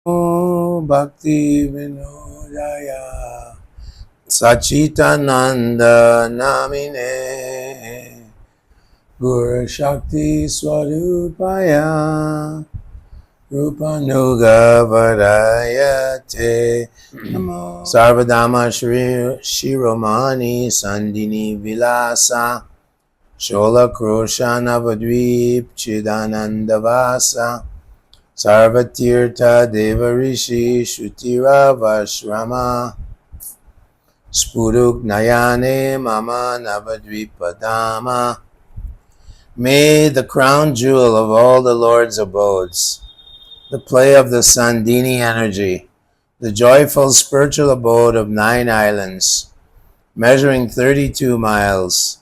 Bhaktivinodaya Sachitananda Namine Guru Shakti Swarupaya Rupanuga Varayate Namo Sarvadama Shri Shiromani Sandini Vilasa Shola Krosha Navadwip Chidananda Vasa Sarvatirtha Devarishi Shutira Vashrama Spuruk Nayane Mama Navadvipadama. May the crown jewel of all the Lord's abodes, the play of the Sandini energy, the joyful spiritual abode of 9 islands, measuring 32 miles,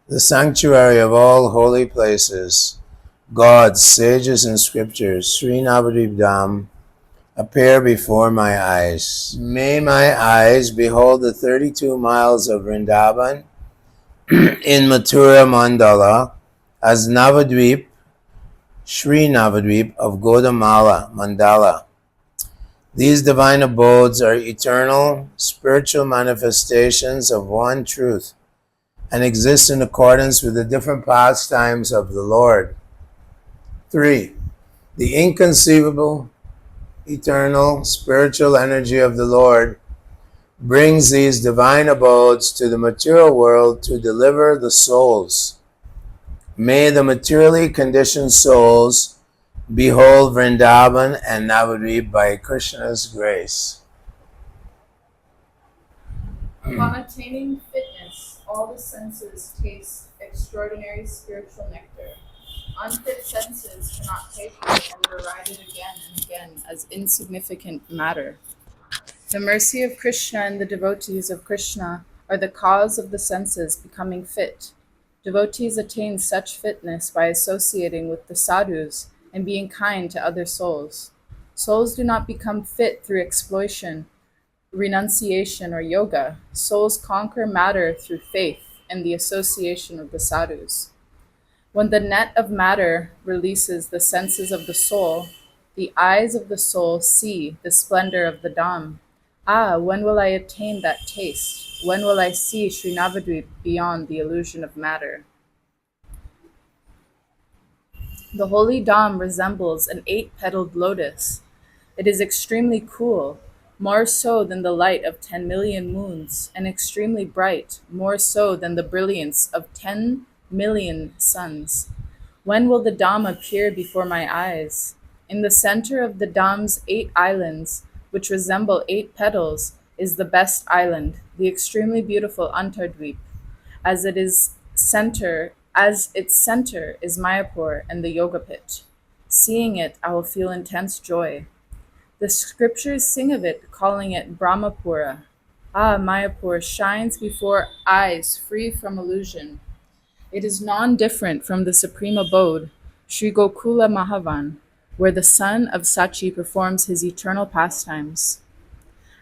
the sanctuary of all holy places, gods, sages, and scriptures, Sri Navadwip Dham, appear before my eyes. May my eyes behold the 32 miles of Vrindavan in Mathura Mandala as Navadwip, Sri Navadwip of Godamala Mandala. These divine abodes are eternal, spiritual manifestations of one truth and exist in accordance with the different pastimes of the Lord. 3. The inconceivable, eternal, spiritual energy of the Lord brings these divine abodes to the material world to deliver the souls. May the materially conditioned souls behold Vrindavan and Navadvip by Krishna's grace. Upon attaining fitness, all the senses taste extraordinary spiritual nectar. Unfit senses cannot taste it and deride it again and again as insignificant matter. The mercy of Krishna and the devotees of Krishna are the cause of the senses becoming fit. Devotees attain such fitness by associating with the sadhus and being kind to other souls. Souls do not become fit through exploitation, renunciation, or yoga. Souls conquer matter through faith and the association of the sadhus. When the net of matter releases the senses of the soul, the eyes of the soul see the splendor of the Dham. Ah, when will I attain that taste? When will I see Sri Navadvip beyond the illusion of matter? The holy Dham resembles an 8-petaled lotus. It is extremely cool, more so than the light of 10 million moons, and extremely bright, more so than the brilliance of 10 million suns. When will the Dham appear before my eyes? In the center of the Dham's 8 islands, which resemble 8 petals, is the best island, the extremely beautiful Antardvip. As its center is Mayapur and the Yoga Pit. Seeing it, I will feel intense joy. The scriptures sing of it, calling it Brahmapura. Ah, Mayapur shines before eyes free from illusion. It is non-different from the supreme abode, Sri Gokula Mahavan, where the son of Sachi performs his eternal pastimes.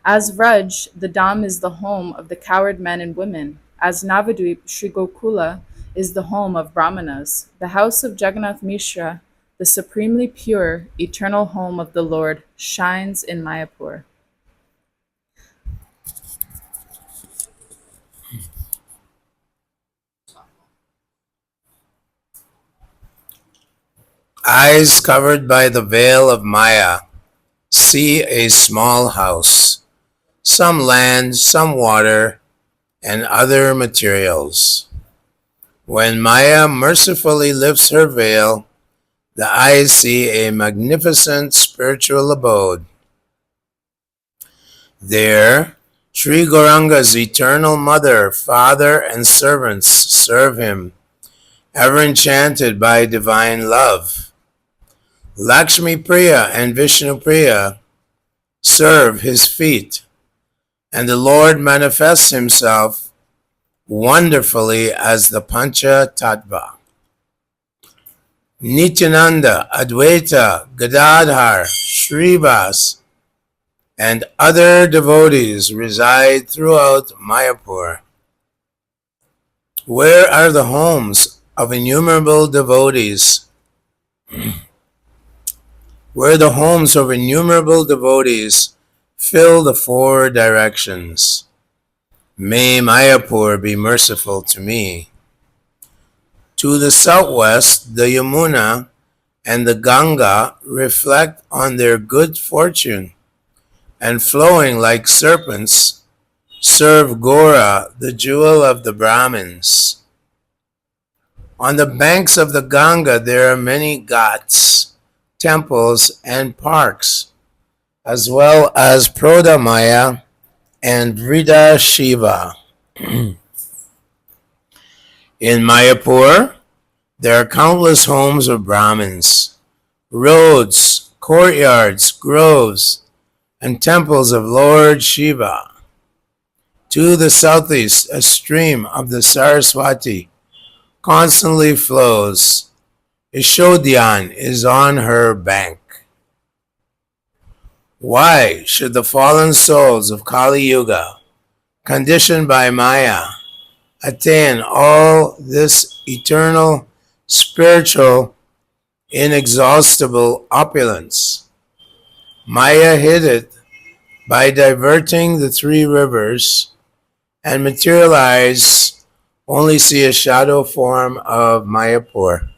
As Vraj, the Dham is the home of the coward men and women. As Navadvip, Sri Gokula is the home of Brahmanas. The house of Jagannath Mishra, the supremely pure, eternal home of the Lord, shines in Mayapur. Eyes covered by the veil of Maya see a small house, some land, some water, and other materials. When Maya mercifully lifts her veil, the eyes see a magnificent spiritual abode. There, Sri Gauranga's eternal mother, father, and servants serve him, ever enchanted by divine love. Lakshmi Priya and Vishnu Priya serve his feet, and the Lord manifests himself wonderfully as the Pancha Tattva. Nityananda, Advaita, Gadadhar, Srivas, and other devotees reside throughout Mayapur. Where are the homes of innumerable devotees? where the homes of innumerable devotees fill the four directions. May Mayapur be merciful to me. To the southwest, the Yamuna and the Ganga reflect on their good fortune, and flowing like serpents, serve Gora, the jewel of the Brahmins. On the banks of the Ganga there are many ghats, temples, and parks, as well as Prodamaya and Vrida Shiva. In Mayapur, there are countless homes of Brahmins, roads, courtyards, groves, and temples of Lord Shiva. To the southeast, a stream of the Saraswati constantly flows. Ishodhyan is on her bank. Why should the fallen souls of Kali Yuga, conditioned by Maya, attain all this eternal, spiritual, inexhaustible opulence? Maya hid it by diverting the three rivers, and materialize only see a shadow form of Mayapur.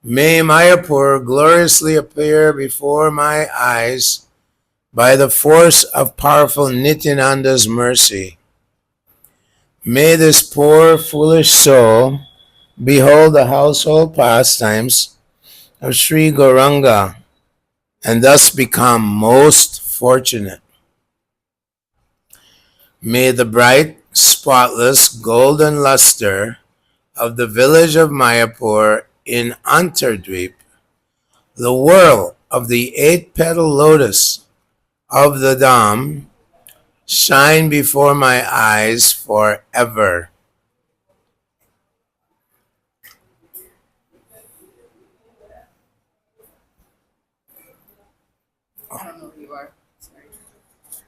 May Mayapur gloriously appear before my eyes by the force of powerful Nityananda's mercy. May this poor foolish soul behold the household pastimes of Sri Gauranga and thus become most fortunate. May the bright, spotless, golden luster of the village of Mayapur in Antardvip, the whirl of the eight-petal lotus of the Dham, shine before my eyes forever. I don't know who you are. Sorry.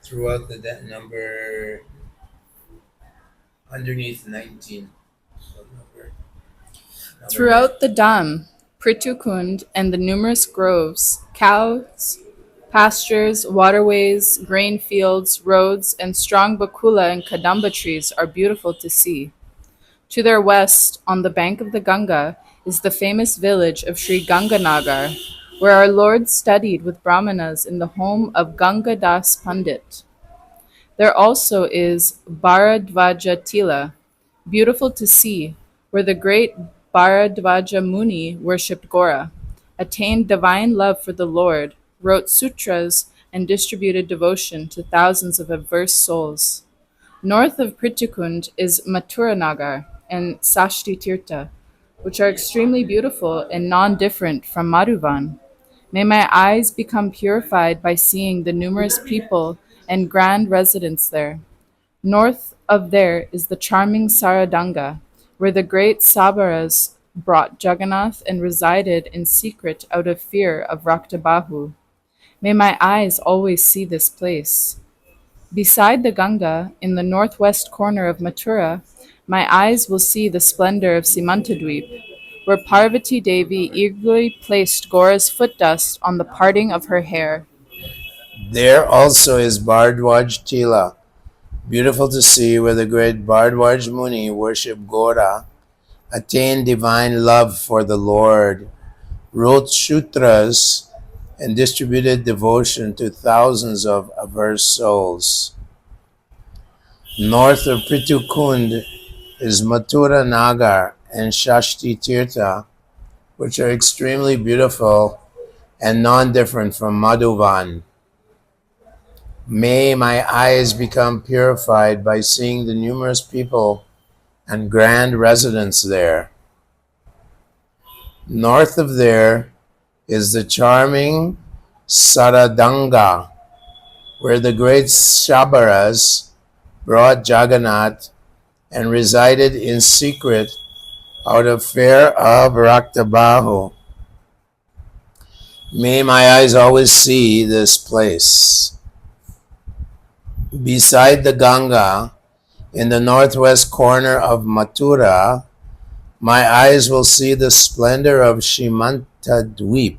Throughout the number underneath 19. Throughout the Dham, Prithu Kund, and the numerous groves, cows, pastures, waterways, grain fields, roads, and strong bakula and kadamba trees are beautiful to see. To their west, on the bank of the Ganga, is the famous village of Sri Ganganagar, where our Lord studied with Brahmanas in the home of Ganga Das Pandit. There also is Bharadvaja Tila, beautiful to see, where the great Bharadvaja Muni worshipped Gora, attained divine love for the Lord, wrote sutras, and distributed devotion to thousands of averse souls. North of Pritikund is Mathuranagar and Sashti Tirtha, which are extremely beautiful and non-different from Madhuvan. May my eyes become purified by seeing the numerous people and grand residents there. North of there is the charming Saradanga, where the great Sabaras brought Jagannath and resided in secret out of fear of Raktabahu. May my eyes always see this place. Beside the Ganga, in the northwest corner of Mathura, my eyes will see the splendor of Simantadweep, where Parvati Devi eagerly placed Gora's foot dust on the parting of her hair. There also is Bharadwaj Tila, beautiful to see, where the great Bharadwaj Muni worshipped Gora, attained divine love for the Lord, wrote sutras, and distributed devotion to thousands of averse souls. North of Prithu Kund is Mathura Nagar and Shashti Tirtha, which are extremely beautiful and non-different from Madhuvan. May my eyes become purified by seeing the numerous people and grand residents there. North of there is the charming Saradanga, where the great Shabaras brought Jagannath and resided in secret out of fear of Raktabahu. May my eyes always see this place. Beside the Ganga, in the northwest corner of Mathura, My eyes will see the splendor of Navadwip,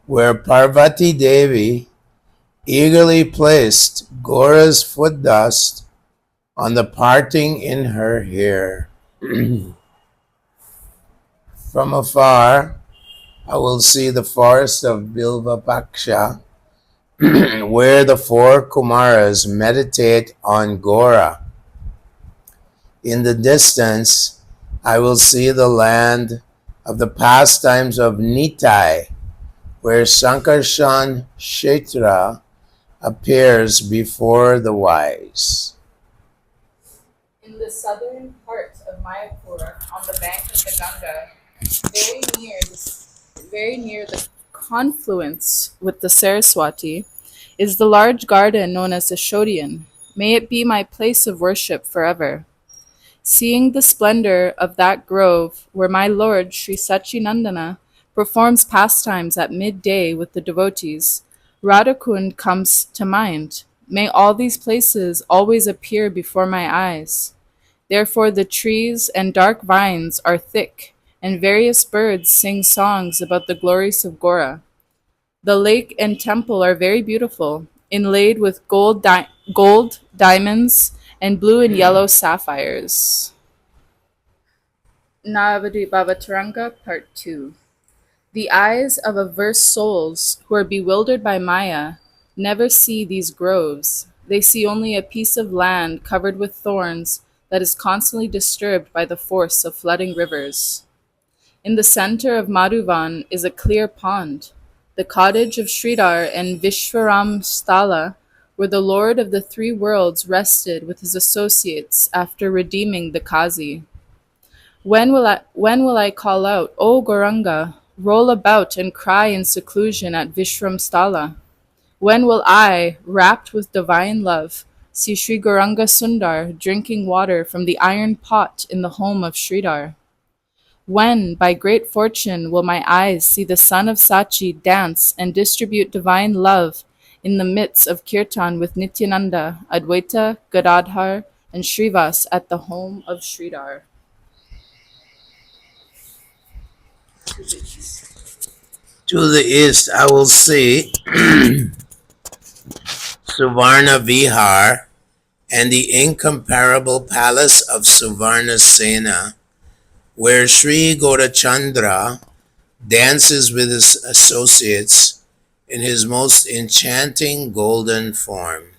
where Parvati Devi eagerly placed Gora's foot dust on the parting in her hair. From afar, I will see the forest of Bilvapaksha, where the four Kumaras meditate on Gora. In the distance, I will see the land of the pastimes of Nitai, where Sankarshan Kshetra appears before the wise. In the southern part of Mayapur, on the bank of the Ganga, very near the confluence with the Saraswati, is the large garden known as the Shodian. May it be my place of worship forever. Seeing the splendor of that grove where my lord Sri Sachinandana performs pastimes at midday with the devotees, Radhakund comes to mind. May all these places always appear before my eyes. Therefore the trees and dark vines are thick, and various birds sing songs about the glories of Gora. The lake and temple are very beautiful, inlaid with gold, diamonds, and blue and yellow sapphires. Navadwip Bhava Taranga, Part 2. The eyes of averse souls who are bewildered by Maya never see these groves. They see only a piece of land covered with thorns that is constantly disturbed by the force of flooding rivers. In the center of Madhuvan is a clear pond, the cottage of Sridhar and Vishwaram Sthala, where the Lord of the three worlds rested with his associates after redeeming the Kazi. When will I call out, O Gauranga, roll about and cry in seclusion at Vishram Sthala? When will I, wrapped with divine love, see Sri Gauranga Sundar drinking water from the iron pot in the home of Sridhar? When, by great fortune, will my eyes see the son of Sachi dance and distribute divine love in the midst of Kirtan with Nityananda, Advaita, Gadadhar, and Srivas at the home of Sridhar? To the east, I will see Suvarna Vihar and the incomparable palace of Suvarna Sena, where Sri Gaurachandra dances with his associates in his most enchanting golden form.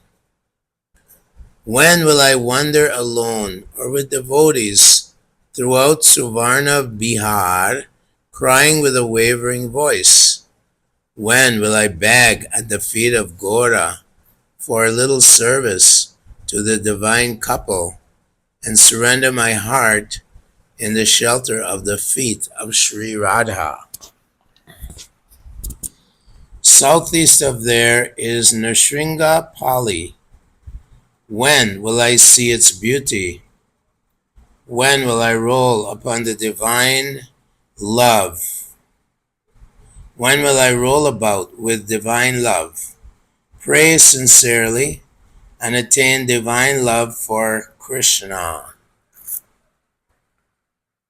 When will I wander alone or with devotees throughout Suvarna Bihar, crying with a wavering voice? When will I beg at the feet of Gora for a little service to the divine couple and surrender my heart in the shelter of the feet of Sri Radha? Southeast of there is Nrsinga Pali. When will I see its beauty? When will I roll upon the divine love? When will I roll about with divine love, pray sincerely, and attain divine love for Krishna?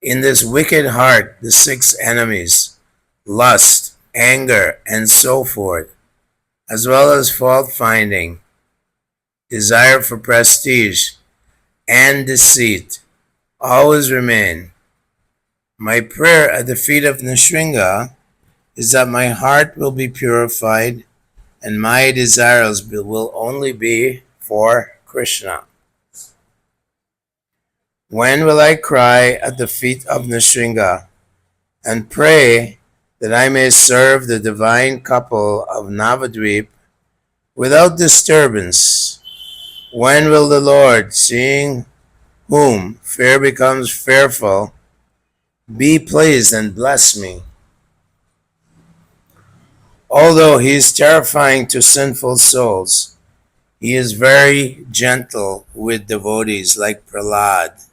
In this wicked heart, the six enemies, lust, anger, and so forth, as well as fault-finding, desire for prestige, and deceit, always remain. My prayer at the feet of Nrsinga is that my heart will be purified and my desires will only be for Krishna. When will I cry at the feet of Nrsinga and pray that I may serve the divine couple of Navadwip without disturbance? When will the Lord, seeing whom fair becomes fearful, be pleased and bless me? Although he is terrifying to sinful souls, he is very gentle with devotees like Prahlad.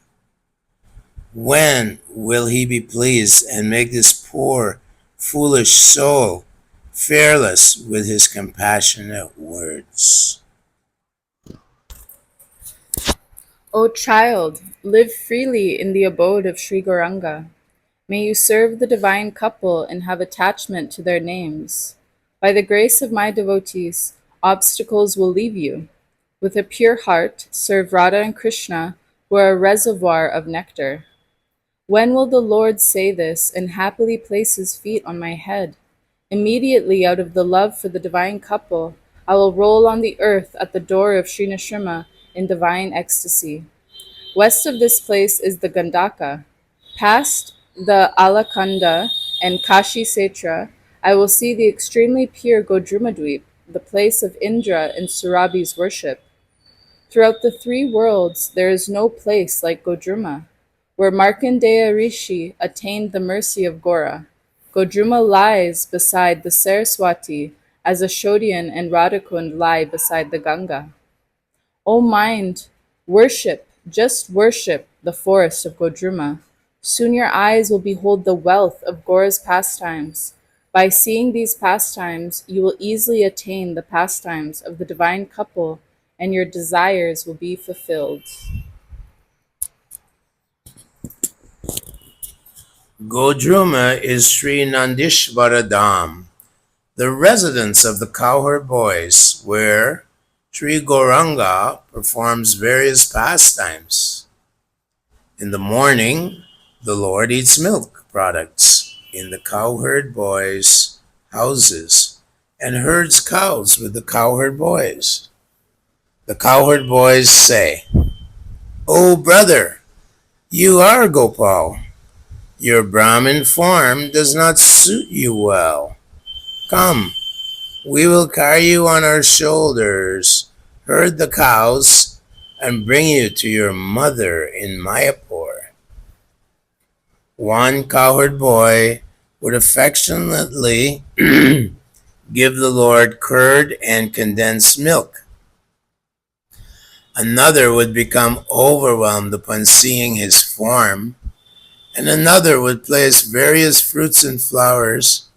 When will he be pleased and make this poor, foolish soul fearless with his compassionate words? O child, live freely in the abode of Sri Gauranga. May you serve the divine couple and have attachment to their names. By the grace of my devotees, obstacles will leave you. With a pure heart, serve Radha and Krishna, who are a reservoir of nectar. When will the Lord say this and happily place his feet on my head? Immediately, out of the love for the divine couple, I will roll on the earth at the door of Srinashrama in divine ecstasy. West of this place is the Gandaka. Past the Alakanda and Kashi Setra, I will see the extremely pure Godrumdwip, the place of Indra and Surabhi's worship. Throughout the three worlds, there is no place like Godruma, where Markandeya Rishi attained the mercy of Gora. Godruma lies beside the Saraswati, as Ashodian and Radhakund lie beside the Ganga. O mind, worship, just worship the forest of Godruma. Soon your eyes will behold the wealth of Gora's pastimes. By seeing these pastimes, you will easily attain the pastimes of the divine couple, and your desires will be fulfilled. Godruma is Sri Nandishvara Dham, the residence of the cowherd boys, where Sri Gauranga performs various pastimes. In the morning, the Lord eats milk products in the cowherd boys' houses and herds cows with the cowherd boys. The cowherd boys say, "Oh brother, you are Gopal. Your Brahmin form does not suit you well. Come, we will carry you on our shoulders, herd the cows, and bring you to your mother in Mayapur." One cowherd boy would affectionately give the Lord curd and condensed milk. Another would become overwhelmed upon seeing his form, and another would place various fruits and flowers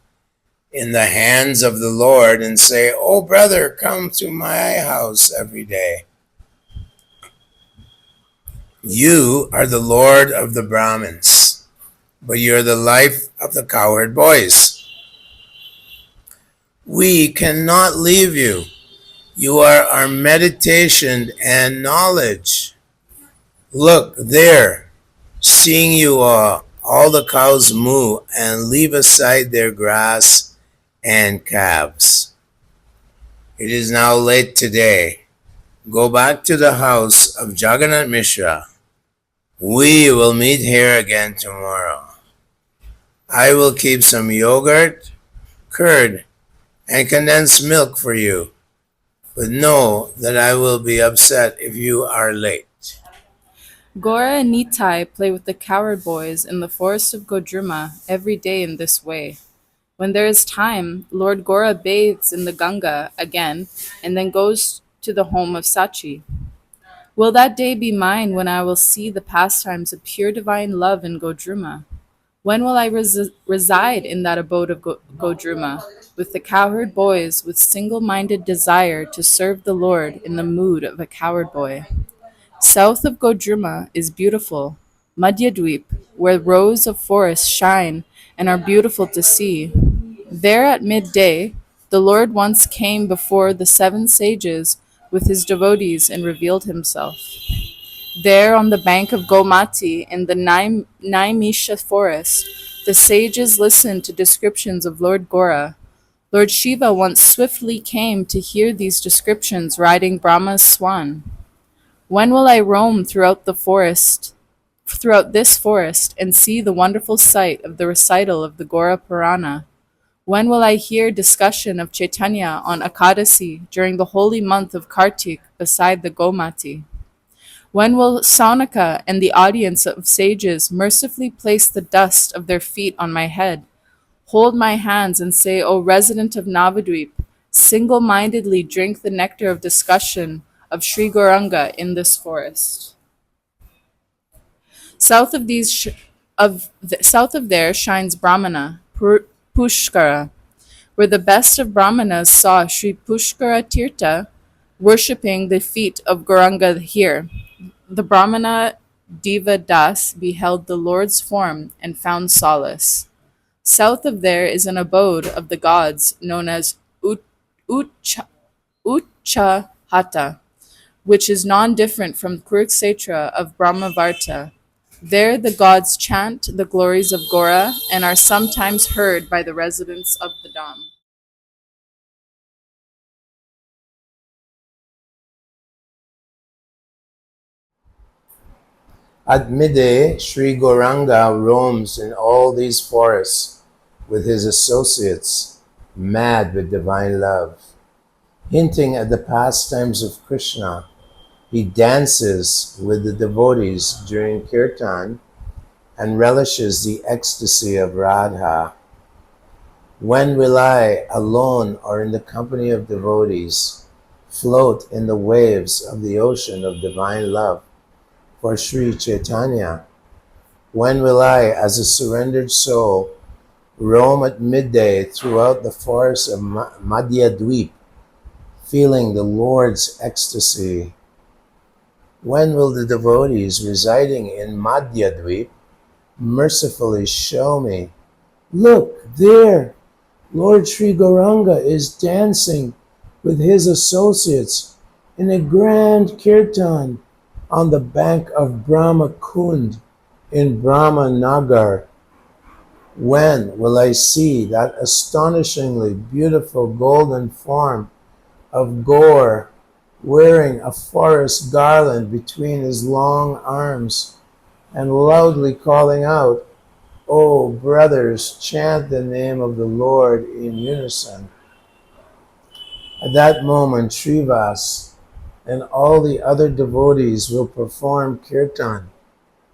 in the hands of the Lord and say, "Oh brother, come to my house every day. You are the Lord of the Brahmins, but you're the life of the cowherd boys. We cannot leave you. You are our meditation and knowledge. Look there, seeing you all the cows moo and leave aside their grass and calves. It is now late today. Go back to the house of Jagannath Mishra. We will meet here again tomorrow. I will keep some yogurt, curd, and condensed milk for you, but know that I will be upset if you are late." Gora and Nitai play with the cowherd boys in the forest of Godruma every day in this way. When there is time, Lord Gora bathes in the Ganga again and then goes to the home of Sachi. Will that day be mine when I will see the pastimes of pure divine love in Godruma? When will I reside in that abode of Godruma, with the cowherd boys with single-minded desire to serve the Lord in the mood of a cowherd boy? South of Godruma is beautiful, Navadwip, where rows of forests shine and are beautiful to see. There at midday, the Lord once came before the 7 sages with his devotees and revealed himself. There on the bank of Gomati in the Naimisha forest, the sages listened to descriptions of Lord Gora. Lord Shiva once swiftly came to hear these descriptions riding Brahma's swan. When will I roam throughout this forest, and see the wonderful sight of the recital of the Gora Purana? When will I hear discussion of Chaitanya on Akadasi during the holy month of Kartik beside the Gomati? When will Saunaka and the audience of sages mercifully place the dust of their feet on my head, hold my hands and say, "O resident of Navadwip, single-mindedly drink the nectar of discussion of Sri Gauranga in this forest"? South of there shines Brahmana, Pushkara, where the best of Brahmanas saw Sri Pushkara Tirtha worshipping the feet of Gauranga here. The Brahmana Deva Das beheld the Lord's form and found solace. South of there is an abode of the gods known as Ucha, Uchahata, which is non-different from Kurukshetra of Brahmavarta. There the gods chant the glories of Gora and are sometimes heard by the residents of the Dham. At midday, Sri Gauranga roams in all these forests with his associates, mad with divine love. Hinting at the pastimes of Krishna, he dances with the devotees during kirtan and relishes the ecstasy of Radha. When will I, alone or in the company of devotees, float in the waves of the ocean of divine love for Sri Chaitanya? When will I, as a surrendered soul, roam at midday throughout the forests of Navadwip, feeling the Lord's ecstasy? When will the devotees residing in Navadwip mercifully show me, look there, Lord Sri Gauranga is dancing with his associates in a grand kirtan on the bank of Brahma Kund in Brahma Nagar? When will I see that astonishingly beautiful golden form of Gaur wearing a forest garland between his long arms and loudly calling out, "Oh, brothers, chant the name of the Lord in unison"? At that moment, Srivas and all the other devotees will perform kirtan,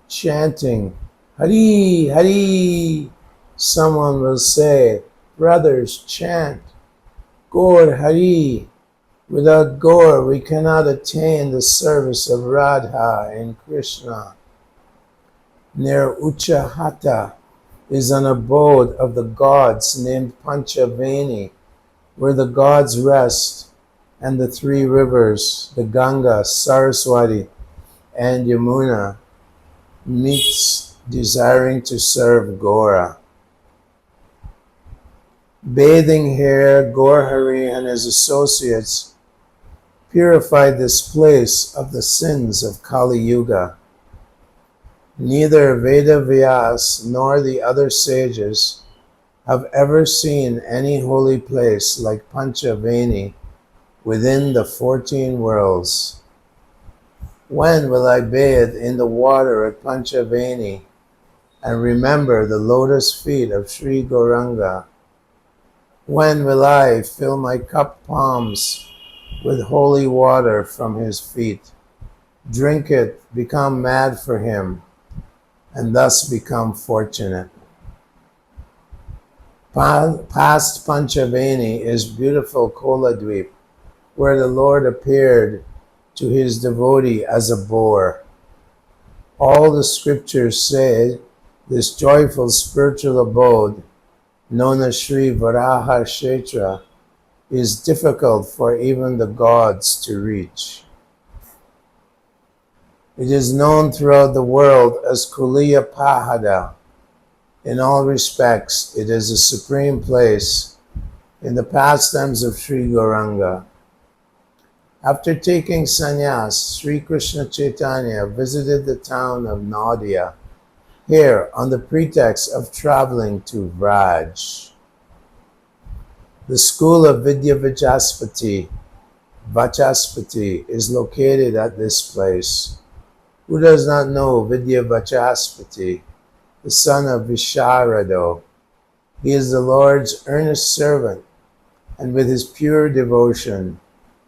chanting, "Hari, Hari." Someone will say, "Brothers, chant, Gaur Hari." Without Gaur, we cannot attain the service of Radha and Krishna. Near Uchahata is an abode of the gods named Panchaveni, where the gods rest, and the three rivers, the Ganga, Saraswati, and Yamuna, meets desiring to serve Gaura. Bathing here, Gaurhari and his associates purified this place of the sins of Kali Yuga. Neither Veda Vyas nor the other sages have ever seen any holy place like Panchaveni within the 14 worlds. When will I bathe in the water at Panchaveni and remember the lotus feet of Sri Gauranga? When will I fill my cup palms with holy water from his feet, drink it, become mad for him, and thus become fortunate? Past Panchaveni is beautiful Koladwip, where the Lord appeared to his devotee as a boar. All the scriptures say this joyful spiritual abode, known as Sri Varaha Kshetra, is difficult for even the gods to reach. It is known throughout the world as Kuliya Pahada. In all respects, it is a supreme place in the pastimes of Sri Gauranga. After taking sannyas, Sri Krishna Chaitanya visited the town of Nadia, here on the pretext of traveling to Vraj. The school of Vidya Vachaspati is located at this place. Who does not know Vidya Vachaspati, the son of Visharado? He is the Lord's earnest servant, and with his pure devotion,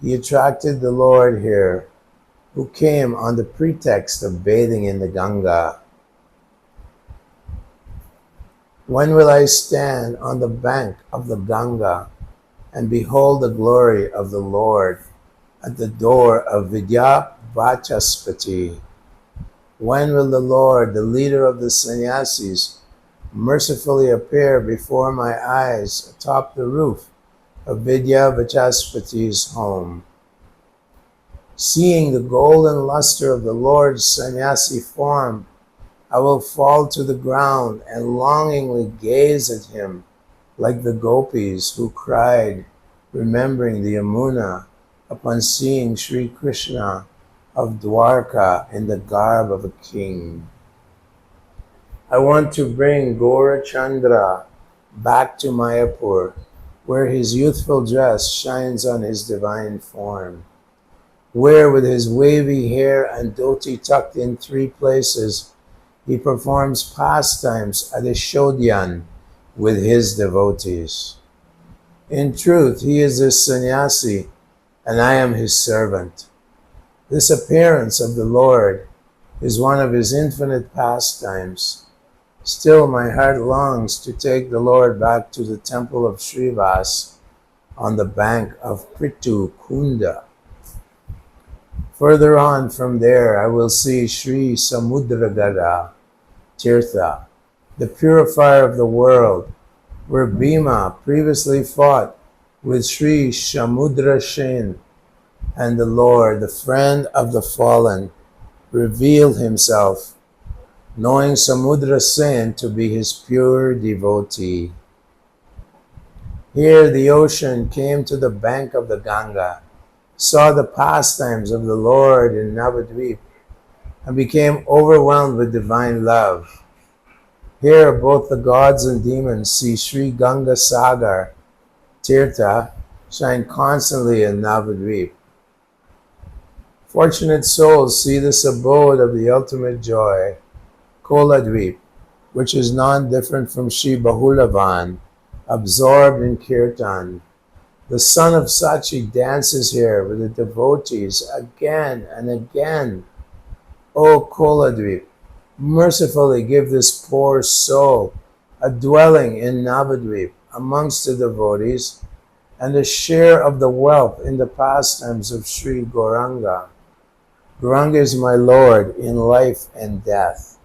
he attracted the Lord here, who came on the pretext of bathing in the Ganga. When will I stand on the bank of the Ganga and behold the glory of the Lord at the door of Vidya Vachaspati? When will the Lord, the leader of the sannyasis, mercifully appear before my eyes atop the roof of Vidya Vachaspati's home? Seeing the golden luster of the Lord's sannyasi form, I will fall to the ground and longingly gaze at him like the gopis who cried, remembering the Yamuna, upon seeing Sri Krishna of Dwarka in the garb of a king. I want to bring Gaurachandra back to Mayapur, where his youthful dress shines on his divine form, where with his wavy hair and dhoti tucked in 3 places, he performs pastimes at a shodhyan with his devotees. In truth, he is a sannyasi, and I am his servant. This appearance of the Lord is one of his infinite pastimes. Still, my heart longs to take the Lord back to the temple of Srivas on the bank of Prithu Kunda. Further on from there, I will see Sri Samudragara Tirtha, the purifier of the world, where Bhima previously fought with Sri Samudra Sen, and the Lord, the friend of the fallen, revealed himself, knowing Samudra Sen to be his pure devotee. Here the ocean came to the bank of the Ganga, saw the pastimes of the Lord in Navadwip, and became overwhelmed with divine love. Here both the gods and demons see Sri Ganga Sagar Tirtha shine constantly in Navadwip. Fortunate souls see this abode of the ultimate joy, Koladwip, which is non-different from Sri Bahulavan, absorbed in Kirtan. The son of Sachi dances here with the devotees again and again. O Koladwip, mercifully give this poor soul a dwelling in Navadwip amongst the devotees and a share of the wealth in the pastimes of Sri Gauranga. Gauranga is my Lord in life and death.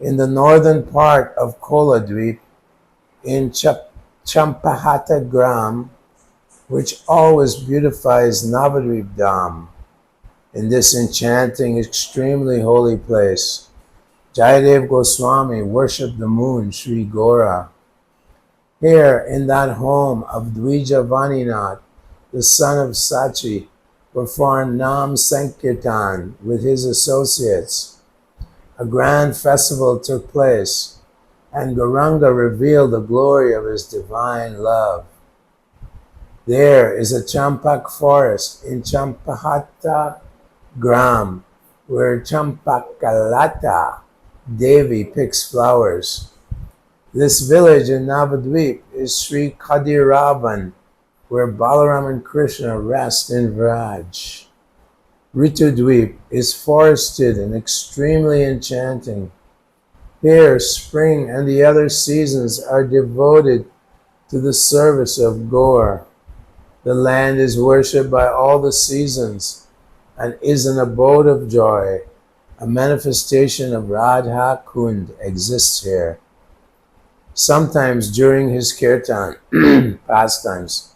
In the northern part of Koladwip, in Champahata Gram, which always beautifies Navadwip Dham. In this enchanting, extremely holy place, Jayadev Goswami worshipped the moon, Sri Gora. Here, in that home of Dvija Vaninath, the son of Sachi, performed Nam Sankirtan with his associates. A grand festival took place, and Gauranga revealed the glory of his divine love. There is a champak forest in Champahata Gram, where Champakalata Devi picks flowers. This village in Navadwip is Sri Kadiravan, where Balaram and Krishna rest in Vraj. Ritudwip is forested and extremely enchanting. Here, spring and the other seasons are devoted to the service of Gaur. The land is worshipped by all the seasons and is an abode of joy. A manifestation of Radha Kund exists here. Sometimes during his kirtan pastimes,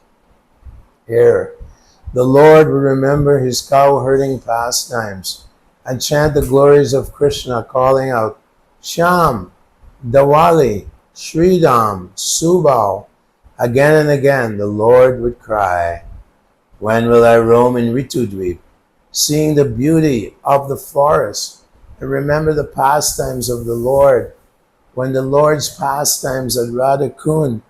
here, the Lord will remember his cow-herding pastimes and chant the glories of Krishna, calling out, Sham, Dawali, Sridham, Subal. Again and again the Lord would cry, when will I roam in Ritudwip, seeing the beauty of the forest, and remember the pastimes of the Lord? When the Lord's pastimes at Radhakund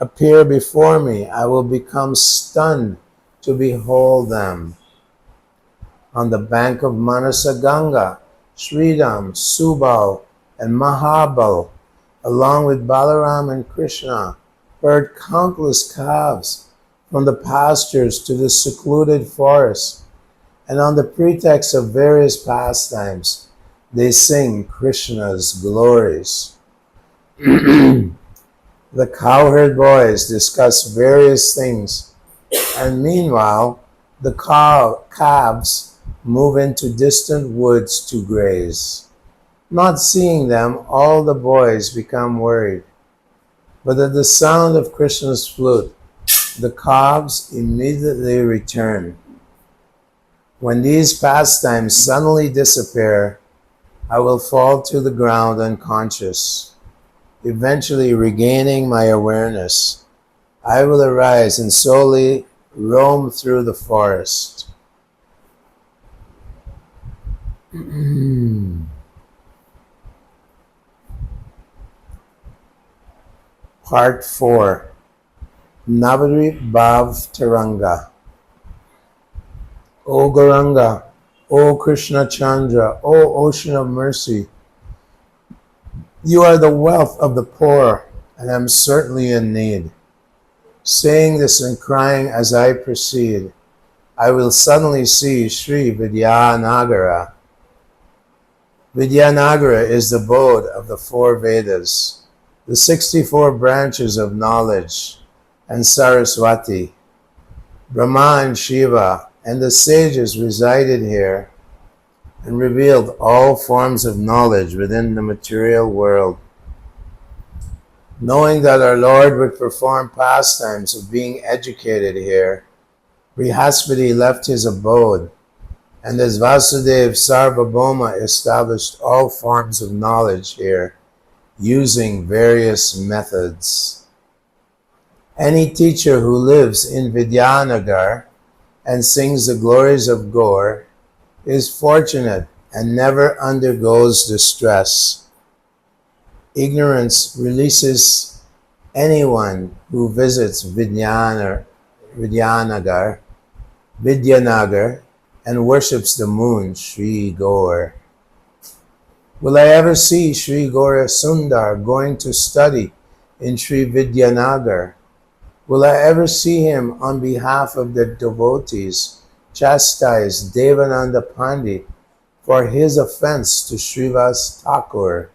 appear before me, I will become stunned to behold them. On the bank of Manasa Ganga, Sridham, Subal, and Mahabal, along with Balaram and Krishna, herd countless calves from the pastures to the secluded forest, and on the pretext of various pastimes, they sing Krishna's glories. The cowherd boys discuss various things, and meanwhile, the calves move into distant woods to graze. Not seeing them, all the boys become worried. But at the sound of Krishna's flute, the calves immediately return. When these pastimes suddenly disappear, I will fall to the ground unconscious. Eventually regaining my awareness, I will arise and slowly roam through the forest. Part 4. Navadwip Bhava Taranga. O Gauranga, O Krishna Chandra, O Ocean of Mercy, you are the wealth of the poor, and I am certainly in need. Saying this and crying as I proceed, I will suddenly see Sri Vidyanagara. Vidyanagara is the abode of the 4 Vedas, the 64 branches of knowledge, and Saraswati. Brahma and Shiva and the sages resided here and revealed all forms of knowledge within the material world. Knowing that our Lord would perform pastimes of being educated here, Brihaspati left his abode, and as Vasudev Sarvabhauma established all forms of knowledge here, using various methods. Any teacher who lives in Vidyanagar and sings the glories of Gaur is fortunate and never undergoes distress. Ignorance releases anyone who visits Vidyanagar, and worships the moon, Sri Gaur. Will I ever see Sri Gaura Sundar going to study in Sri Vidyanagar? Will I ever see him on behalf of the devotees chastise Devananda Pandit for his offense to Srivas Thakur?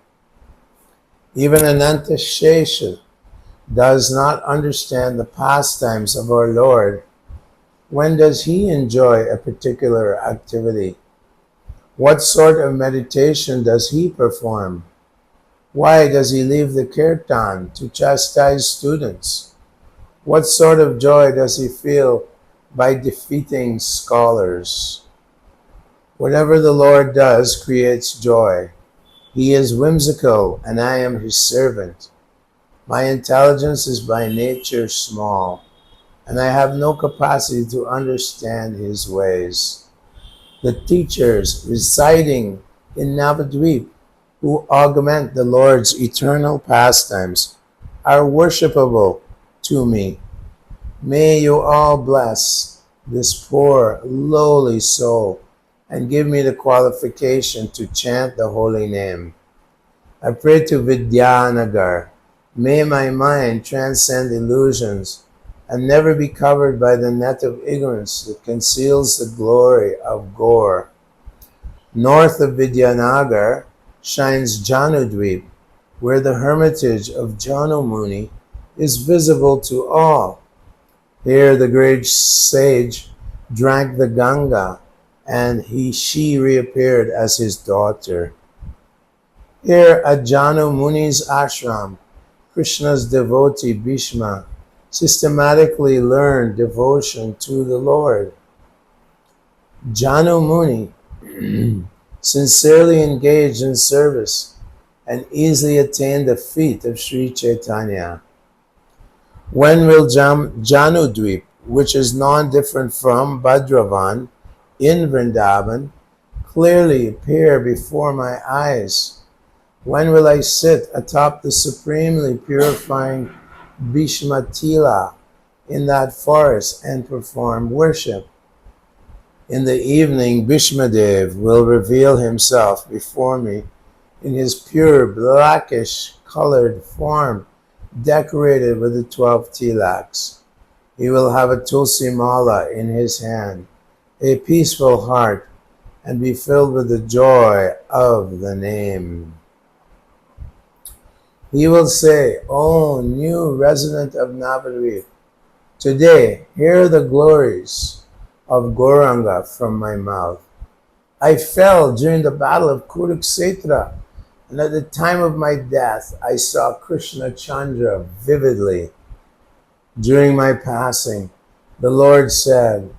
Even Ananta Shesha does not understand the pastimes of our Lord. When does he enjoy a particular activity? What sort of meditation does he perform? Why does he leave the kirtan to chastise students? What sort of joy does he feel by defeating scholars? Whatever the Lord does creates joy. He is whimsical, and I am his servant. My intelligence is by nature small, and I have no capacity to understand his ways. The teachers residing in Navadwip who augment the Lord's eternal pastimes are worshipable to me. May you all bless this poor, lowly soul and give me the qualification to chant the holy name. I pray to Vidyanagar. May my mind transcend illusions and never be covered by the net of ignorance that conceals the glory of Gaur. North of Vidyanagar shines Janudwip, where the hermitage of Janu Muni is visible to all. Here the great sage drank the Ganga, and she reappeared as his daughter. Here at Janu Muni's ashram, Krishna's devotee Bhishma systematically learned devotion to the Lord. Janu Muni sincerely engaged in service and easily attained the feet of Sri Chaitanya. When will Janudwip, which is non-different from Bhadravan in Vrindavan, clearly appear before my eyes? When will I sit atop the supremely purifying Bhishma Tila in that forest and perform worship? In the evening, Bhishmadev will reveal himself before me in his pure blackish colored form, decorated with the 12 tilaks. He will have a tulsi mala in his hand, a peaceful heart, and be filled with the joy of the name. He will say, "O new resident of Navadwip, today hear the glories of Gauranga from my mouth. I fell during the battle of Kuruksetra, and at the time of my death, I saw Krishna Chandra vividly. During my passing, the Lord said,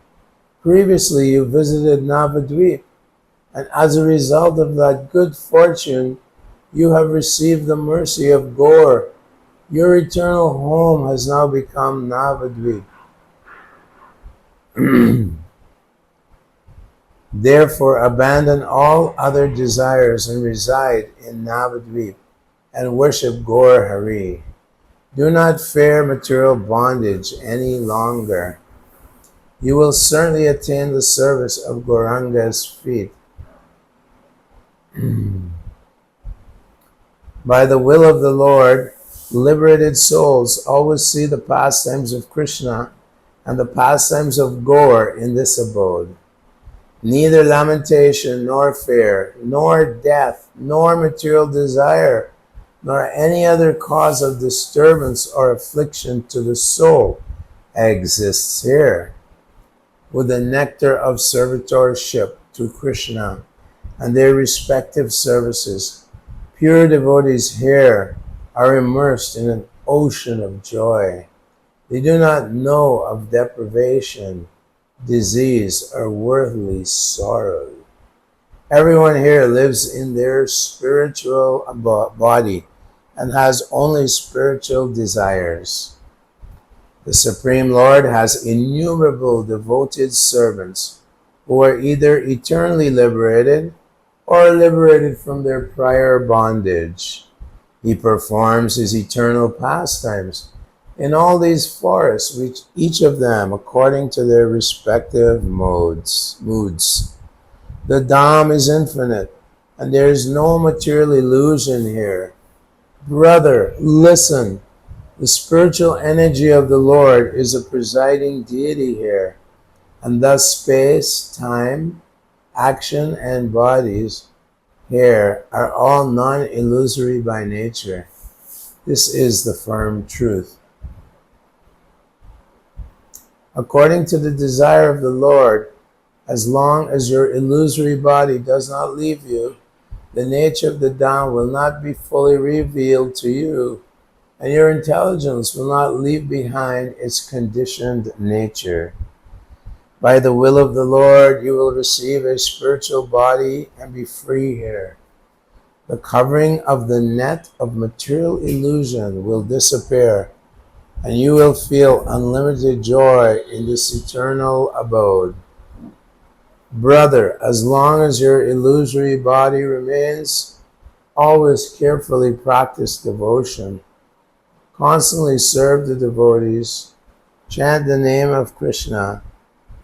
Previously you visited Navadwip, and as a result of that good fortune, you have received the mercy of Gaur. Your eternal home has now become Navadvip. Therefore, abandon all other desires and reside in Navadvip and worship Gaur Hari. Do not fear material bondage any longer. You will certainly attain the service of Gauranga's feet. By the will of the Lord, liberated souls always see the pastimes of Krishna and the pastimes of Gaur in this abode. Neither lamentation, nor fear, nor death, nor material desire, nor any other cause of disturbance or affliction to the soul exists here. With the nectar of servitorship to Krishna and their respective services, pure devotees here are immersed in an ocean of joy. They do not know of deprivation, disease, or worldly sorrow. Everyone here lives in their spiritual body and has only spiritual desires. The Supreme Lord has innumerable devoted servants who are either eternally liberated or liberated from their prior bondage. He performs his eternal pastimes in all these forests, which each of them according to their respective moods. The Dham is infinite, and there is no material illusion here. Brother, listen. The spiritual energy of the Lord is a presiding deity here, and thus space, time, action, and bodies here are all non-illusory by nature. This is the firm truth. According to the desire of the Lord, as long as your illusory body does not leave you, the nature of the Dham will not be fully revealed to you, and your intelligence will not leave behind its conditioned nature. By the will of the Lord, you will receive a spiritual body and be free here. The covering of the net of material illusion will disappear, and you will feel unlimited joy in this eternal abode. Brother, as long as your illusory body remains, always carefully practice devotion. Constantly serve the devotees, chant the name of Krishna,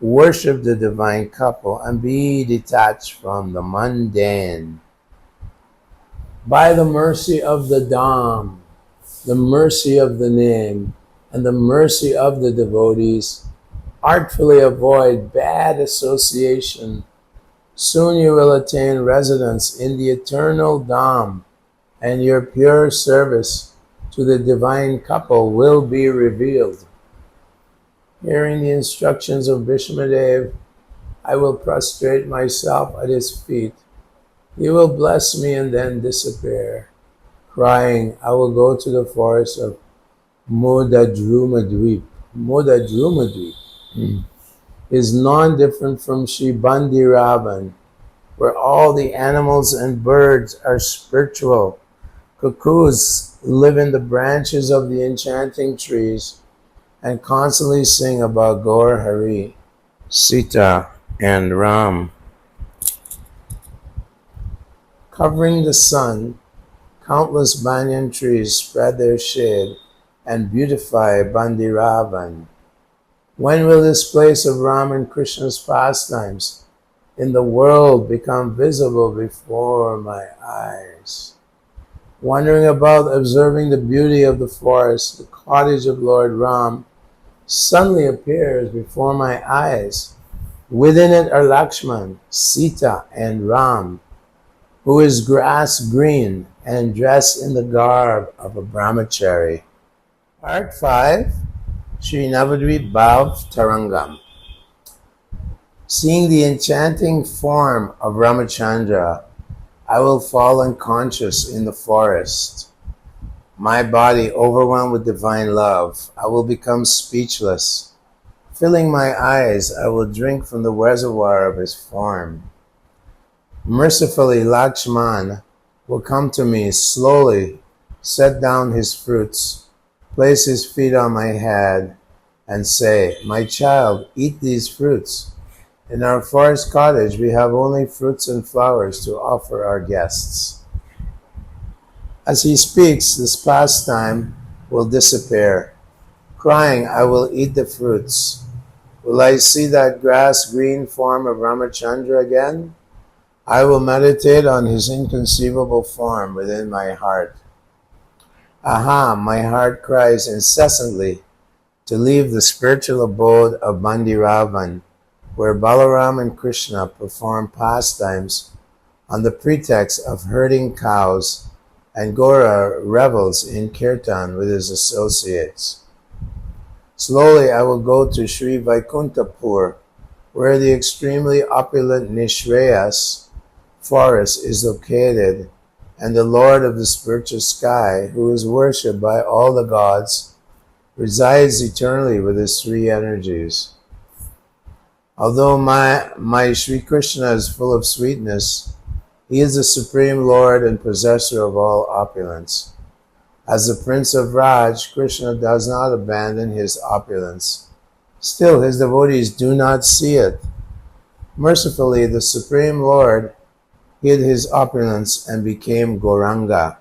worship the divine couple, and be detached from the mundane. By the mercy of the Dham, the mercy of the name, and the mercy of the devotees, artfully avoid bad association. Soon you will attain residence in the eternal Dham, and your pure service to the divine couple will be revealed. Hearing the instructions of Bhishmadev, I will prostrate myself at his feet. He will bless me and then disappear, crying, I will go to the forest of Godrumdwip. Godrumdwip is non-different from Sri Bandiravan, where all the animals and birds are spiritual. Cuckoos live in the branches of the enchanting trees and constantly sing about Gaur Hari, Sita, and Ram. Covering the sun, countless banyan trees spread their shade and beautify Bandiravan. When will this place of Ram and Krishna's pastimes in the world become visible before my eyes? Wandering about, observing the beauty of the forest, the cottage of Lord Ram suddenly appears before my eyes. Within it are Lakshman, Sita, and Ram, who is grass green and dressed in the garb of a brahmachari. Part 5, Sri Navadwip Bhava Taranga. Seeing the enchanting form of Ramachandra, I will fall unconscious in the forest. My body overwhelmed with divine love, I will become speechless. Filling my eyes, I will drink from the reservoir of his form. Mercifully, Lakshman will come to me slowly, set down his fruits, place his feet on my head, and say, "My child, eat these fruits. In our forest cottage, we have only fruits and flowers to offer our guests." As he speaks, this pastime will disappear. Crying, "I will eat the fruits." Will I see that grass-green form of Ramachandra again? I will meditate on his inconceivable form within my heart. Aha, my heart cries incessantly to leave the spiritual abode of Bandiravan, where Balaram and Krishna perform pastimes on the pretext of herding cows, and Gora revels in kirtan with his associates. Slowly I will go to Sri Vaikuntapur, where the extremely opulent Nishreyas forest is located, and the Lord of the spiritual sky, who is worshipped by all the gods, resides eternally with his three energies. Although my Sri Krishna is full of sweetness, he is the supreme Lord and possessor of all opulence. As the Prince of Raj, Krishna does not abandon his opulence. Still, his devotees do not see it. Mercifully, the Supreme Lord hid his opulence and became Gauranga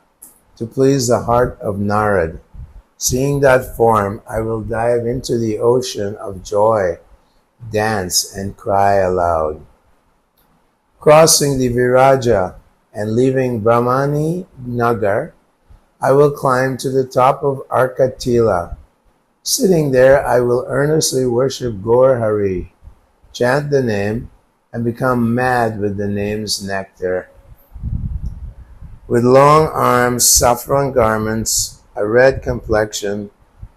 to please the heart of Narad. Seeing that form, I will dive into the ocean of joy, dance, and cry aloud. Crossing the Viraja and leaving Brahmani Nagar, I will climb to the top of Arkatila. Sitting there, I will earnestly worship Gaur Hari, chant the name, and become mad with the name's nectar. With long arms, saffron garments, a red complexion,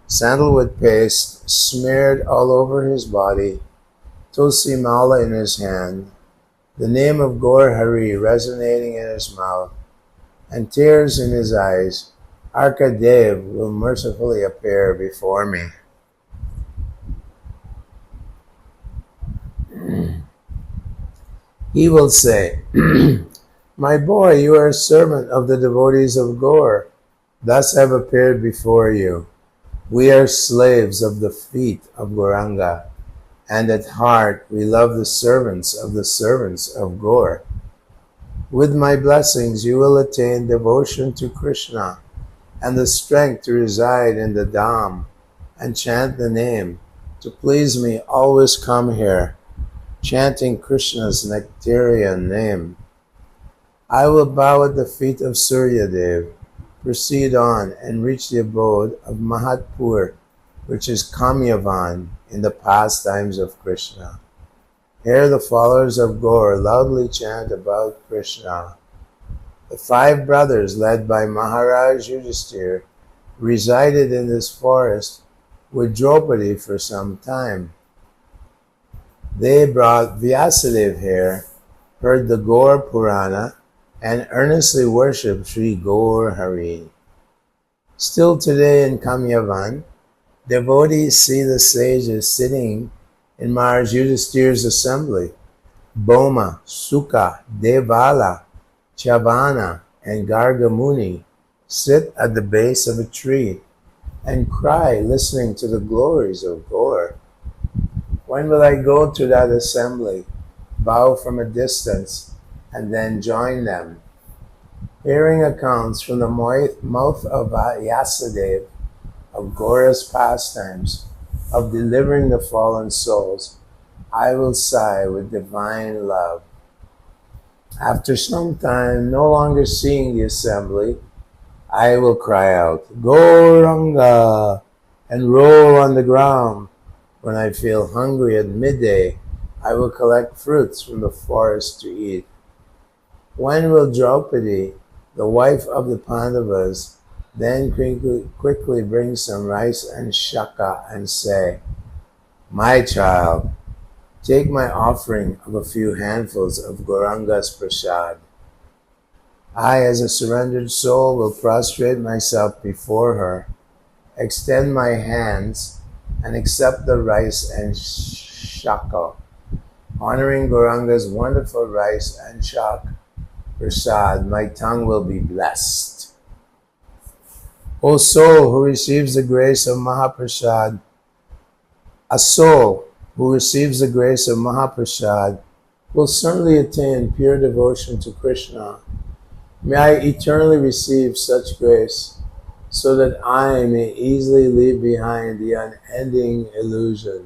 sandalwood paste smeared all over his body, tulsi mala in his hand, the name of Gaur Hari resonating in his mouth, and tears in his eyes, Arkadev will mercifully appear before me. He will say, "My boy, you are a servant of the devotees of Gaur. Thus have appeared before you. We are slaves of the feet of Gauranga, and at heart we love the servants of Gaur. With my blessings you will attain devotion to Krishna and the strength to reside in the Dham and chant the name. To please me, always come here, chanting Krishna's nectarian name. I will bow at the feet of Suryadev, proceed on, and reach the abode of Mahatpur, which is Kamyavan in the pastimes of Krishna. Here the followers of Gaur loudly chant about Krishna. The 5 brothers, led by Maharaj Yudhisthira, resided in this forest with Draupadi for some time. They brought Vyasadeva here, heard the Gaur Purana, and earnestly worshipped Sri Gaur Hari. Still today in Kamyavan, devotees see the sages sitting in Maharaj Yudhisthira's assembly. Boma, Sukha, Devala, Chavana, and Gargamuni sit at the base of a tree and cry, listening to the glories of Gaur. When will I go to that assembly, bow from a distance, and then join them? Hearing accounts from the mouth of Vyasadeva of Gaura's pastimes, of delivering the fallen souls, I will sigh with divine love. After some time, no longer seeing the assembly, I will cry out, "Gauranga," and roll on the ground. When I feel hungry at midday, I will collect fruits from the forest to eat. When will Draupadi, the wife of the Pandavas, then quickly bring some rice and shaka and say, "My child, take my offering of a few handfuls of Gauranga's prasad." I, as a surrendered soul, will prostrate myself before her, extend my hands, and accept the rice and shakal. Honoring Gauranga's wonderful rice and shak prasad, my tongue will be blessed. O soul who receives the grace of Mahaprasad, a soul who receives the grace of Mahaprasad will certainly attain pure devotion to Krishna. May I eternally receive such grace so that I may easily leave behind the unending illusion.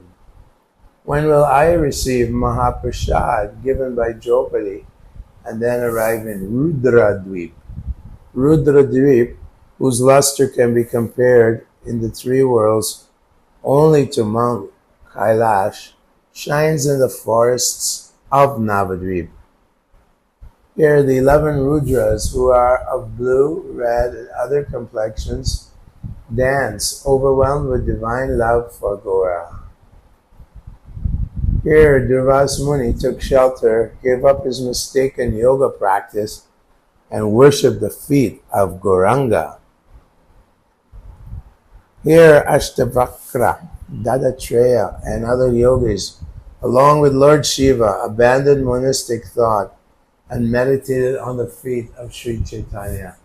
When will I receive Mahaprasad given by Draupadi and then arrive in Rudradwip? Rudradwip, whose luster can be compared in the three worlds only to Mount Kailash, shines in the forests of Navadwip. Here the 11 Rudras, who are of blue, red, and other complexions, dance, overwhelmed with divine love for Gaura. Here Durvas Muni took shelter, gave up his mistaken yoga practice, and worshipped the feet of Gauranga. Here Ashtavakra, Dattatreya, and other yogis, along with Lord Shiva, abandoned monistic thought and meditated on the feet of Sri Chaitanya.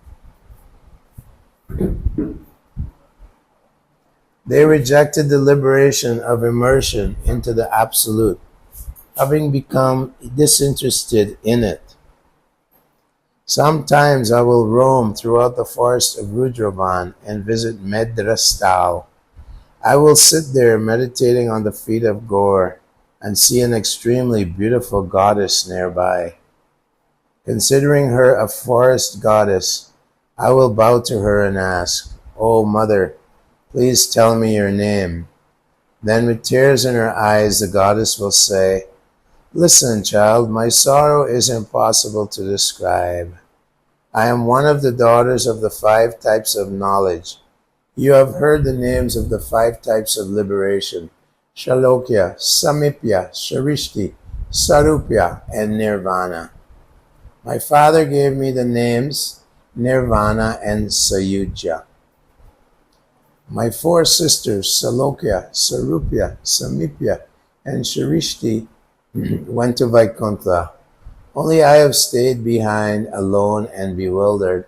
They rejected the liberation of immersion into the Absolute, having become disinterested in it. Sometimes I will roam throughout the forest of Rudravan and visit Medrastal. I will sit there meditating on the feet of Gaur and see an extremely beautiful goddess nearby. Considering her a forest goddess, I will bow to her and ask, "O Mother, please tell me your name." Then with tears in her eyes, the goddess will say, "Listen, child, my sorrow is impossible to describe. I am one of the daughters of the 5 types of knowledge. You have heard the names of the 5 types of liberation: Shalokya, Samipya, Sharishti, Sarupya, and Nirvana. My father gave me the names Nirvana and Sayujya. My 4 sisters, Salokya, Sarupya, Samipya, and Sharishti, went to Vaikuntha. Only I have stayed behind, alone and bewildered.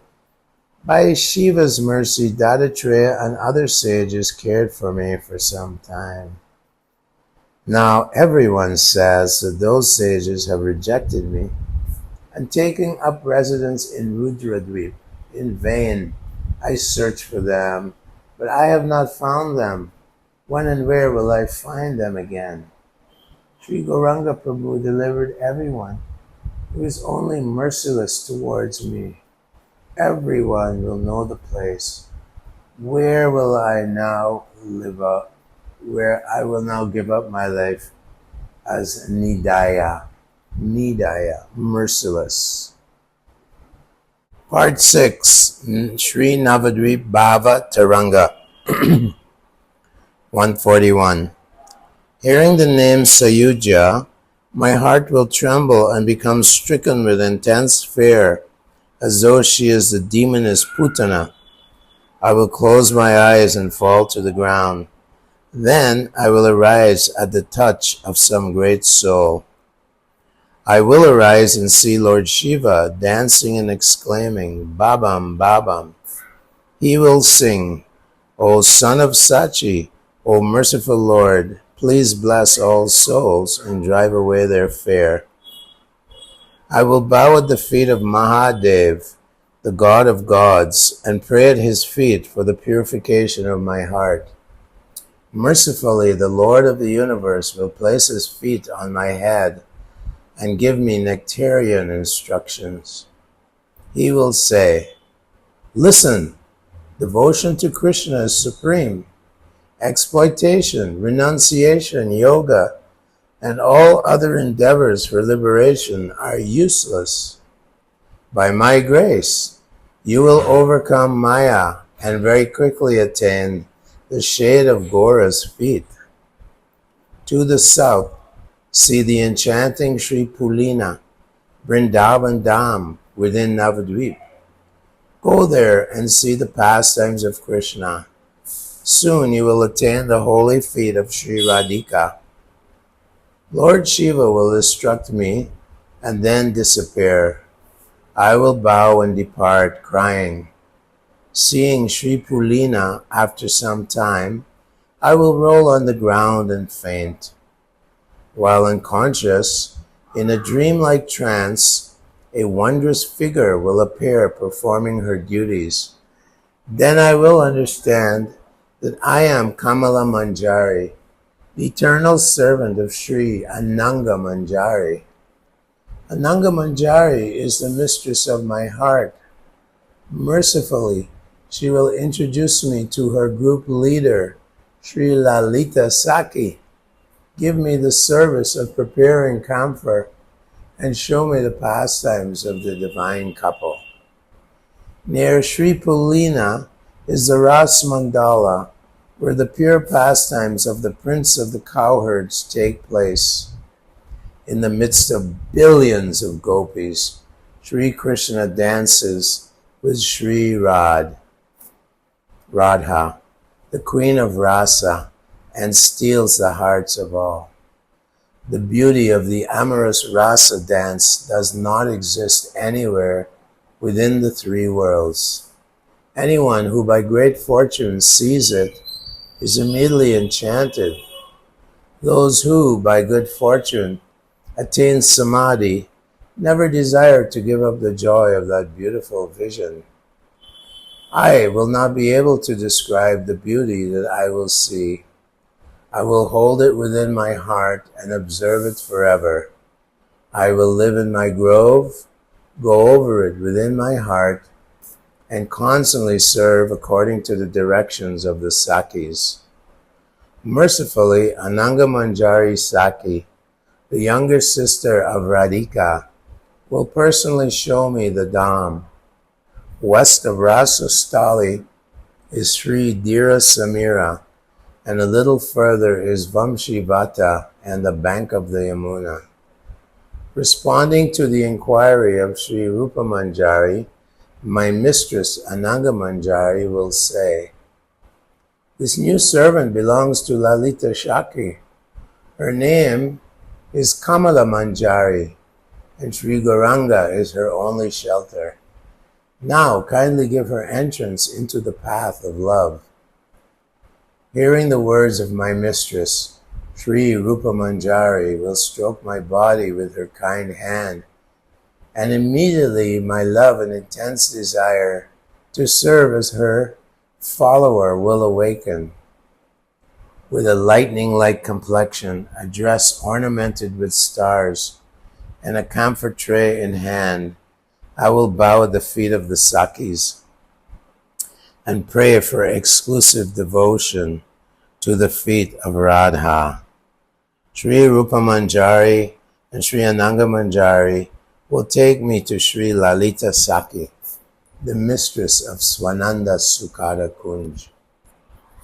By Shiva's mercy, Dattatreya and other sages cared for me for some time. Now everyone says that those sages have rejected me and taken up residence in Rudradwip. In vain I search for them, but I have not found them. When and where will I find them again? Sri Gauranga Prabhu delivered everyone. He was only merciless towards me. Everyone will know the place. Where will I now live up? Where I will now give up my life as Nidaya, merciless. Part 6, Sri Navadwip Bhava Taranga. 141. Hearing the name Sayujya, my heart will tremble and become stricken with intense fear, as though she is the demoness Putana. I will close my eyes and fall to the ground. Then I will arise at the touch of some great soul. I will arise and see Lord Shiva dancing and exclaiming, "Babam, Babam." He will sing, "O son of Sachi, O merciful Lord, please bless all souls and drive away their fear." I will bow at the feet of Mahadev, the God of gods, and pray at his feet for the purification of my heart. Mercifully, the Lord of the universe will place his feet on my head and give me nectarian instructions. He will say, "Listen, devotion to Krishna is supreme. Exploitation, renunciation, yoga, and all other endeavors for liberation are useless. By my grace, you will overcome Maya and very quickly attain the shade of Gaura's feet. To the south, see the enchanting Sri Pulina, Vrindavan Dham within Navadwip. Go there and see the pastimes of Krishna. Soon you will attain the holy feet of Sri Radhika. Lord Shiva will instruct me and then disappear. I will bow and depart, crying. Seeing Sri Pulina after some time, I will roll on the ground and faint. While unconscious, in a dreamlike trance, a wondrous figure will appear performing her duties. Then I will understand that I am Kamala Manjari, the eternal servant of Sri Ananga Manjari. Ananga Manjari is the mistress of my heart. Mercifully, she will introduce me to her group leader, Sri Lalita Saki, give me the service of preparing camphor, and show me the pastimes of the divine couple. Near Sri Pulina is the Ras Mandala, where the pure pastimes of the Prince of the Cowherds take place. In the midst of billions of gopis, Sri Krishna dances with Sri Radha, the queen of rasa, and steals the hearts of all. The beauty of the amorous rasa dance does not exist anywhere within the three worlds. Anyone who by great fortune sees it is immediately enchanted. Those who, by good fortune, attain samadhi never desire to give up the joy of that beautiful vision. I will not be able to describe the beauty that I will see. I will hold it within my heart and observe it forever. I will live in my grove, go over it within my heart, and constantly serve according to the directions of the Sakis. Mercifully, Ananga Manjari Saki, the younger sister of Radhika, will personally show me the Dham. West of Rasastali is Sri Dhira Samira, and a little further is Vamshivata and the bank of the Yamuna. Responding to the inquiry of Sri Rupa Manjari, my mistress Ananga Manjari will say, "This new servant belongs to Lalita Shaki. Her name is Kamala Manjari, and Sri Gauranga is her only shelter. Now kindly give her entrance into the path of love." Hearing the words of my mistress, Sri Rupa Manjari will stroke my body with her kind hand, and immediately my love and intense desire to serve as her follower will awaken. With a lightning-like complexion, a dress ornamented with stars, and a camphor tray in hand, I will bow at the feet of the Sakis and pray for exclusive devotion to the feet of Radha. Sri Rupa Manjari and Sri Ananga Manjari will take me to Sri Lalita Saki, the mistress of Svananda Sukhada Kunj,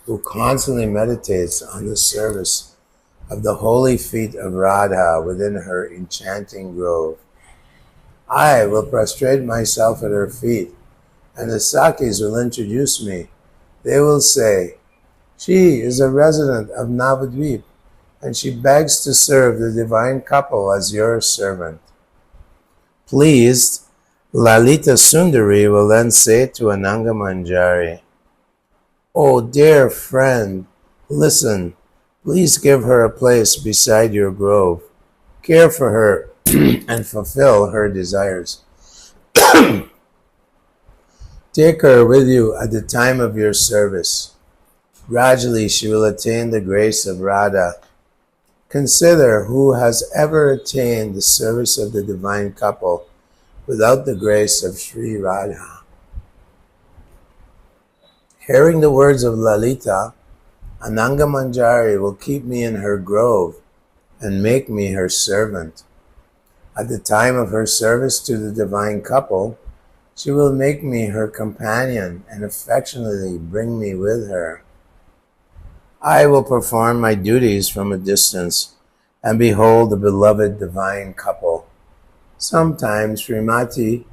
who constantly meditates on the service of the holy feet of Radha within her enchanting grove. I will prostrate myself at her feet, and the Sakis will introduce me. They will say, "She is a resident of Navadwip, and she begs to serve the divine couple as your servant." Pleased, Lalita Sundari will then say to Ananga Manjari, "Oh dear friend, listen, please give her a place beside your grove. Care for her and fulfill her desires. Take her with you at the time of your service. Gradually she will attain the grace of Radha. Consider who has ever attained the service of the divine couple without the grace of Sri Radha." Hearing the words of Lalita, Ananga Manjari will keep me in her grove and make me her servant. At the time of her service to the divine couple, she will make me her companion and affectionately bring me with her. I will perform my duties from a distance and behold the beloved divine couple. Sometimes Srimati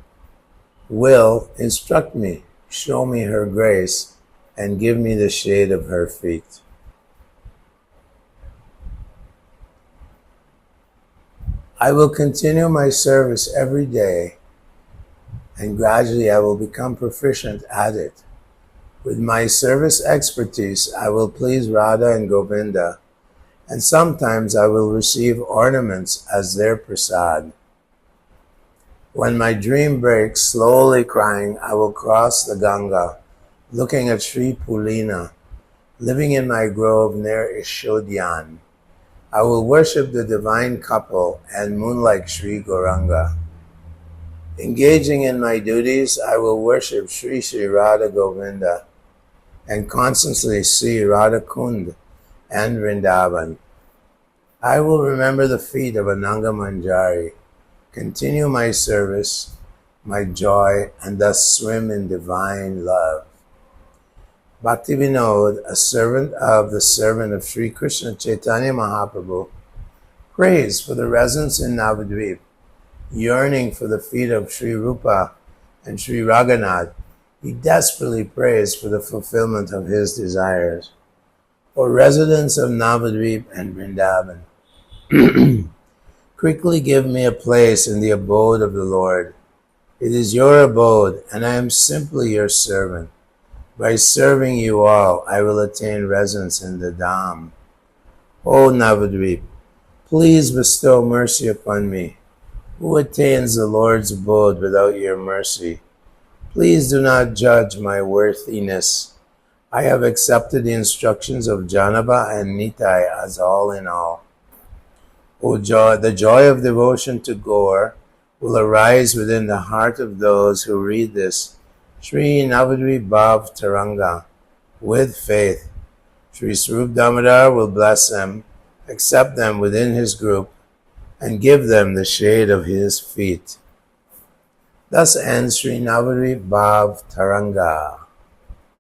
will instruct me, show me her grace, and give me the shade of her feet. I will continue my service every day, and gradually I will become proficient at it. With my service expertise, I will please Radha and Govinda, and sometimes I will receive ornaments as their prasad. When my dream breaks, slowly crying, I will cross the Ganga, looking at Sri Pulina, living in my grove near Ishodhyan. I will worship the divine couple and moonlight Sri Gauranga. Engaging in my duties, I will worship Sri Sri Radha Govinda and constantly see Radha Kund and Vrindavan. I will remember the feet of Ananga Manjari, continue my service, my joy, and thus swim in divine love. Bhaktivinoda, a servant of Sri Krishna Chaitanya Mahaprabhu, prays for the residents in Navadwip, yearning for the feet of Sri Rupa and Sri Raghunath. He desperately prays for the fulfillment of his desires. O residents of Navadwip and Vrindavan, quickly give me a place in the abode of the Lord. It is your abode, and I am simply your servant. By serving you all, I will attain residence in the Dham. O Navadwip, please bestow mercy upon me. Who attains the Lord's abode without your mercy? Please do not judge my worthiness. I have accepted the instructions of Janaba and Nitai as all in all. O joy, the joy of devotion to Gaur will arise within the heart of those who read this Sri Navadwip Bhava Taranga with faith. Sri Surabhi Damodar will bless them, accept them within his group, and give them the shade of his feet. Thus ends Sri Navadwip Bhava Taranga.